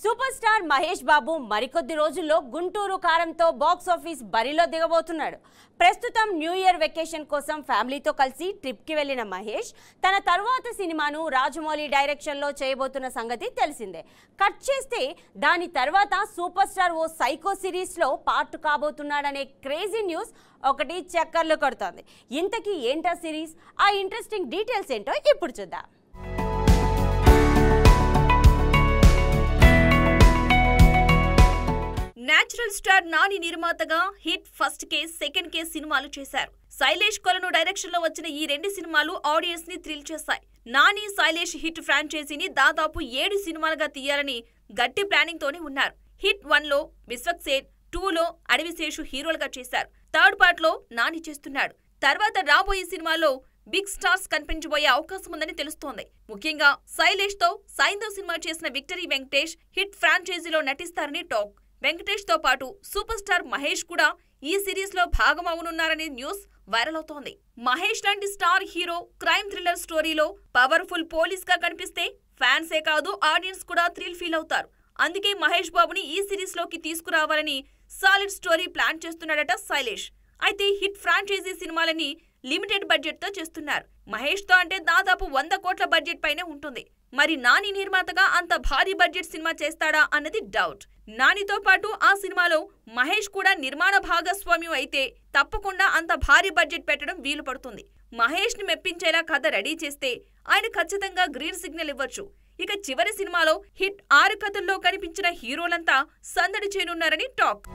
Super star Mahesh Babu మరికొద్ది రోజుల్లో గుంటూరు కారంతో బాక్స్ ఆఫీస్ బరిలో దిగబోతున్నాడు. ప్రస్తుతం న్యూ ఇయర్ వెకేషన్ కోసం ఫ్యామిలీతో కలిసి ట్రిప్కి వెళ్లిన మహేష్ తన తర్వాత సినిమాను రాజమౌళి డైరెక్షన్లో చేయబోతున్న సంగతి తెలిసిందే. కట్ చేస్తే దాని తర్వాత సూపర్ స్టార్ ఓ సైకో సిరీస్లో పార్ట్ కాబోతున్నాడనే క్రేజీ న్యూస్ ఒకటి చక్కర్లు కొడుతోంది. ఇంతకీ ఏంటా సిరీస్? ఆ ఇంట్రెస్టింగ్ డీటెయిల్స్ ఏంటో ఇప్పుడు చూద్దాం. నేచురల్ స్టార్ నాని నిర్మాతగా hit first case second case సినిమాలు చేశారు. శైలేష్ కొలను డైరెక్షన్ లో వచ్చిన ఈ రెండు సినిమాలు ఆడియన్స్ ని థ్రిల్ చేశాయి. నాని శైలేష్ హిట్ ఫ్రాంచైజీని దాదాపు 7 సినిమాలుగా తీయాలని గట్టి ప్లానింగ్ తోనే ఉన్నారు. హిట్ 1 లో విశ్వక్ సేన్, 2 లో అడవిశేషు హీరోలుగా చేశారు. థర్డ్ పార్ట్ లో నాని చేస్తున్నాడు. తర్వాత రాబోయే సినిమాలో బిగ్ స్టార్స్ కనిపించబోయే అవకాశం ఉందని తెలుస్తోంది. ముఖ్యంగా శైలేష్ తో సైంధవ్ సినిమా చేసిన విక్టరీ వెంకటేష్ హిట్ ఫ్రాంచైజీలో నటిస్తారని టాక్. వెంకటేష్ తో పాటు సూపర్ స్టార్ మహేష్ కూడా ఈ సిరీస్ లో భాగమవనున్నారనే న్యూస్ వైరల్ అవుతోంది. మహేష్ లాంటి స్టార్ హీరో క్రైమ్ థ్రిల్లర్ స్టోరీలో పవర్ఫుల్ పోలీస్ గా కనిపిస్తే ఫ్యాన్సే కాదు ఆడియన్స్ కూడా థ్రిల్ ఫీల్ అవుతారు. అందుకే మహేష్ బాబుని ఈ సిరీస్ లోకి తీసుకురావాలని సాలిడ్ స్టోరీ ప్లాన్ చేస్తున్నాడట శైలేష్. అయితే హిట్ ఫ్రాంచైజీ సినిమాలని లిమిటెడ్ బడ్జెట్ తో చేస్తున్నారు. మహేష్ తో అంటే దాదాపు 100 కోట్ల బడ్జెట్ పైనే ఉంటుంది. మరి నాని నిర్మాతగా అంత భారీ బడ్జెట్ సినిమా చేస్తాడా అన్నది డౌట్. నానితో పాటు ఆ సినిమాలో మహేష్ కూడా నిర్మాణ భాగస్వామ్యం అయితే తప్పకుండా అంత భారీ బడ్జెట్ పెట్టడం వీలు పడుతుంది. మహేష్ ని మెప్పించేలా కథ రెడీ చేస్తే ఆయన ఖచ్చితంగా గ్రీన్ సిగ్నల్ ఇవ్వచ్చు. ఇక చివరి సినిమాలో హిట్ 6 కథల్లో కనిపించిన హీరోలంతా సందడి చేయనున్నారని టాక్.